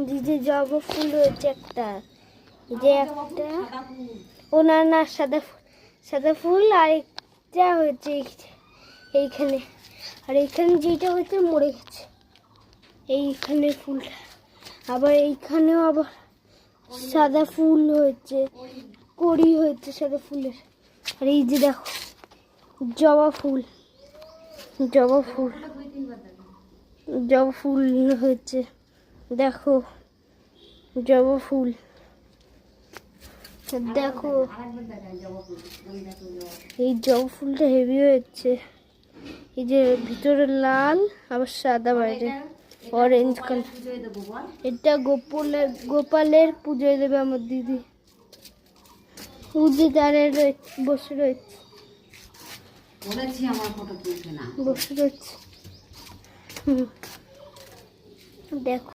দিদি জবা ফুল হয়েছে একটা, যে একটা ও না না সাদা ফুল আর একটা হয়েছে এইখানে, আর এইখানে যেটা হয়েছে মরে গেছে এইখানে ফুলটা, আবার এইখানেও আবার সাদা ফুল হয়েছে, কড়ি হয়েছে সাদা ফুলের। আর এই যে দেখো জবা ফুল, জবা ফুল জবা ফুল হয়েছে, দেখো জবা ফুল, দেখো এই জবা ফুলটা হেভি হয়েছে। এই যে ভিতরে লাল আবার সাদা, বাইরে অরেঞ্জ কালার। এটা গোপালের পুজোয় দেবে আমার দিদি, উদিদারের বসে রয়েছে, বসে রয়েছে। দেখো